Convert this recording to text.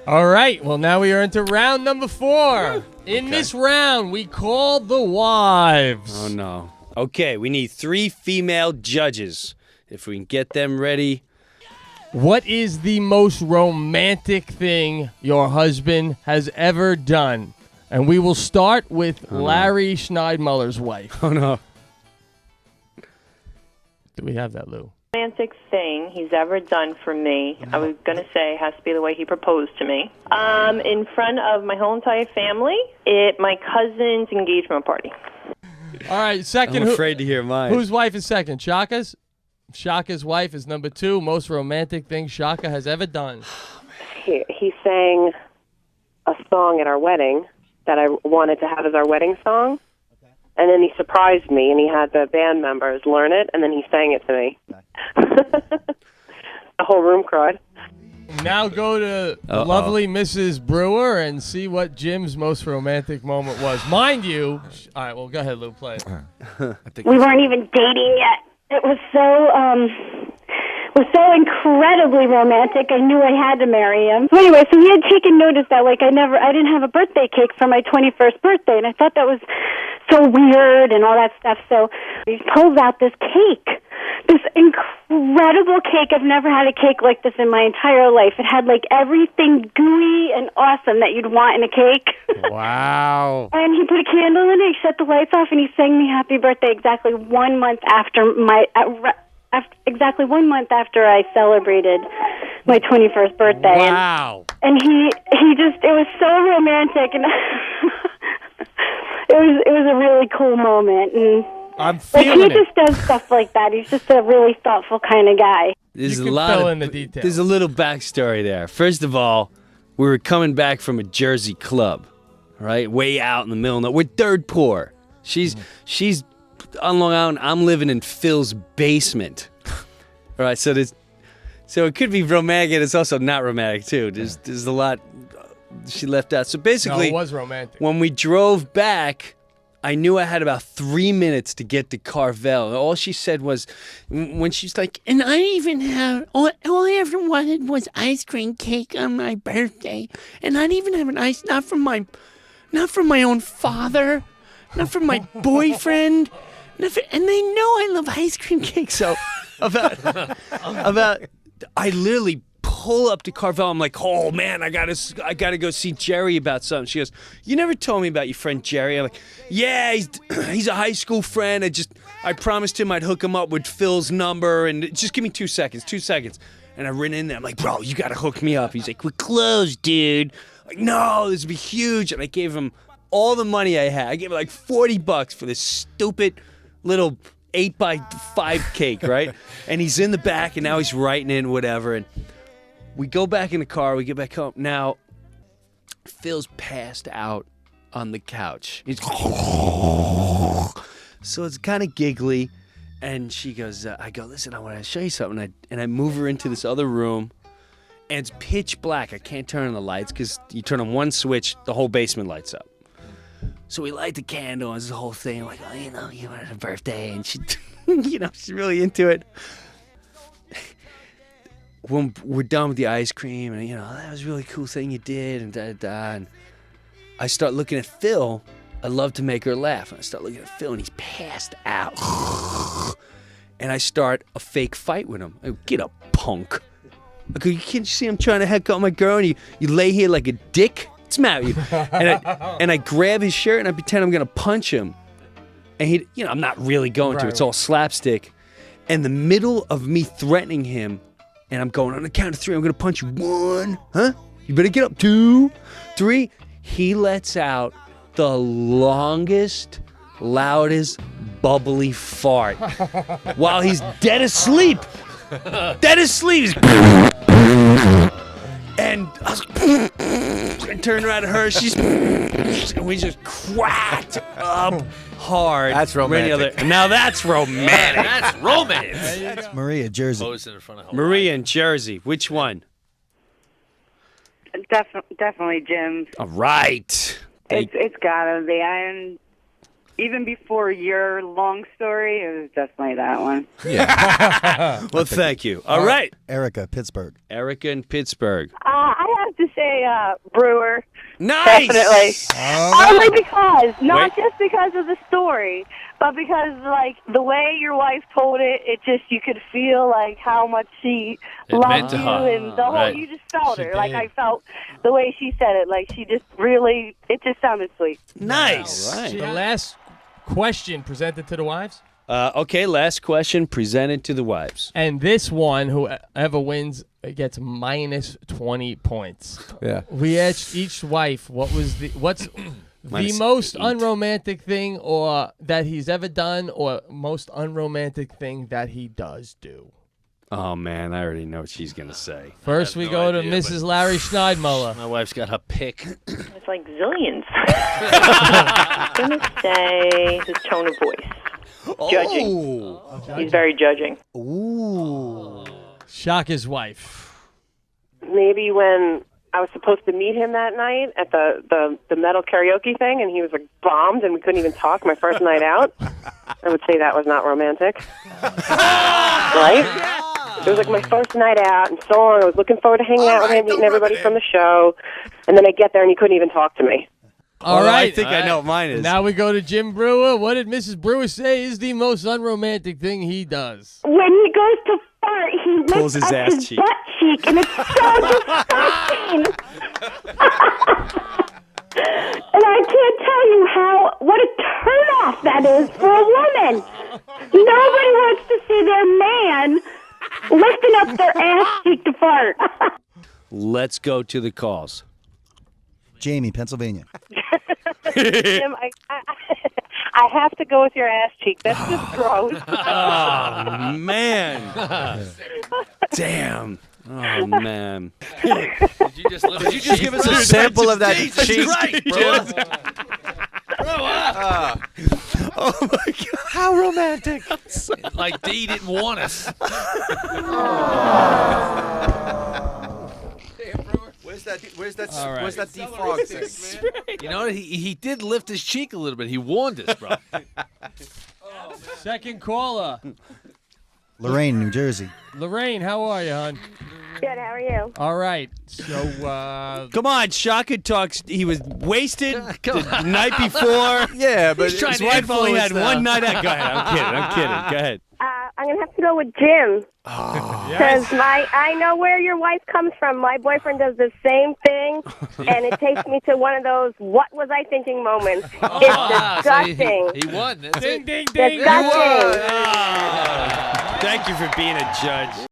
All right. Well, now we are into round number 4. In this round, we call the wives. Oh, no. Okay, we need 3 female judges. If we can get them ready. What is the most romantic thing your husband has ever done? And we will start with Larry Schneidmuller's wife. Oh, no. Do we have that, Lou? Romantic thing he's ever done for me, I was going to say, has to be the way he proposed to me. In front of my whole entire family, at my cousin's engagement party. All right, second. I'm afraid to hear mine. Whose wife is second? Shaka's? Shaka's wife is number 2. Most romantic thing Shaka has ever done. He sang a song at our wedding that I wanted to have as our wedding song. And then he surprised me, and he had the band members learn it, and then he sang it to me. The whole room cried. Now go to lovely Mrs. Breuer and see what Jim's most romantic moment was. Mind you, all right, well, go ahead, Lou, play it. We weren't even dating yet. It was so incredibly romantic. I knew I had to marry him. So anyway, so he had taken notice that I didn't have a birthday cake for my 21st birthday, and I thought that was so weird and all that stuff. So he pulls out this cake, this incredible cake. I've never had a cake like this in my entire life. It had everything gooey and awesome that you'd want in a cake. Wow. And he put a candle in it, he shut the lights off, and he sang me happy birthday exactly 1 month after exactly 1 month after I celebrated my 21st birthday. Wow. And he just, it was so romantic, and it was a really cool moment. And I'm feeling he just does stuff like that. He's just a really thoughtful kind of guy. There's You a can lot fill of, in the details. There's a little backstory there. First of all, we were coming back from a Jersey club, right? Way out in the middle of nowhere. We're dirt poor. She's on Long Island. I'm living in Phil's basement. All right, so it could be romantic, and it's also not romantic too. There's a lot she left out. So basically, No, it was romantic. when we drove back, I knew I had about 3 minutes to get to Carvel. All she said was, when she's like, and I even have, all I ever wanted was ice cream cake on my birthday. And I'd even have an ice, not from my own father, not from my boyfriend. And they know I love ice cream cake. So I literally pull up to Carvel. I'm like, oh man, I gotta go see Jerry about something. She goes, you never told me about your friend Jerry. I'm like, yeah, he's a high school friend. I promised him I'd hook him up with Phil's number, and just give me 2 seconds. And I ran in there. I'm like, bro, you gotta hook me up. He's like, we're closed, dude. I'm like, no, this would be huge. And I gave him all the money I had. I gave him like $40 for this stupid little 8x5 cake, right? And he's in the back, and now he's writing in whatever. And we go back in the car. We get back home. Now, Phil's passed out on the couch. He's so it's kind of giggly. And she goes, I go, listen, I want to show you something. And I move her into this other room, and it's pitch black. I can't turn on the lights because you turn on one switch, the whole basement lights up. So we light the candle, and this whole thing, like, oh, you wanted a birthday, and she, she's really into it. When we're done with the ice cream, and, that was a really cool thing you did, and da-da-da, and I start looking at Phil. I love to make her laugh, and I start looking at Phil, and he's passed out. And I start a fake fight with him. I go, get up, punk. I go, can't you see I'm trying to heck up my girl, and you lay here like a dick? What's the matter with you? And I grab his shirt, and I pretend I'm going to punch him. And he, I'm not really going to. It's all slapstick. And the middle of me threatening him, and I'm going on the count of 3, I'm going to punch you. 1, huh? You better get up. 2, 3. He lets out the longest, loudest, bubbly fart while he's dead asleep. Dead asleep. And I was I turned around to her. And we just cracked up hard. That's romantic. Now that's romantic. That's romance. That's Maria, Jersey. In front of Maria in Jersey. Which one? Definitely Jim. All right. It's gotta be. Even before your long story, it was definitely that one. Yeah. Well, thank you. All right. Erica, Pittsburgh. Erica in Pittsburgh. I have to say Breuer. Nice. Definitely. All right. Only because, not Wait. just because of the story, but because like the way your wife told it, you could feel like how much she It meant loved to you, her. and the whole Right. you just felt She her. Like did. I felt the way she said it. Like she just really, it just sounded sweet. Nice. The Right. last question presented to the wives. Okay, last question presented to the wives. And this one, whoever wins, gets minus 20 points. Yeah. We asked each wife what's the Minus most 8. unromantic thing or that he's ever done, or most unromantic thing that he does do. Oh, man, I already know what she's going to say. First, we go to idea, Mrs. Larry Schneidmuller. My wife's got her pick. It's like zillions. I'm going to say his tone of voice. Judging. He's very judging. Ooh. Shock his wife. Maybe when I was supposed to meet him that night at the metal karaoke thing, and he was like bombed, and we couldn't even talk. My first night out, I would say that was not romantic, right? It was like my first night out, and so long. I was looking forward to hanging out with him, meeting everybody from the show, and then I get there, and he couldn't even talk to me. All Although right. I think I know what mine is. Now we go to Jim Brewer. What did Mrs. Brewer say is the most unromantic thing he does? When he goes to fart, he Pulls lifts his up ass his cheek. butt cheek, and it's so disgusting. And I can't tell you what a turnoff that is for a woman. Nobody wants to see their man lifting up their ass cheek to fart. Let's go to the calls. Jamie, Pennsylvania. Jim, I have to go with your ass cheek. That's just gross. Oh, man. Damn. Oh, man. Did you just give us a sample of that That's cheese? right, bro. Oh, my God. How romantic. Like D didn't want us. All right. Where's that defrog thing? You know, he did lift his cheek a little bit. He warned us, bro. Second caller. Lorraine, New Jersey. Lorraine, how are you, hon? Good, how are you? All right. So, Come on, Shaka talks. He was wasted Come the night before. Yeah, but He's trying His to wife only had influence one night out. Go ahead. I'm kidding. Go ahead. I'm going to have to go with Jim. Because I know where your wife comes from. My boyfriend does the same thing, and it takes me to one of those "what was I thinking" moments. It's disgusting. He won. That's ding, it. ding, ding. Disgusting. Thank you for being a judge.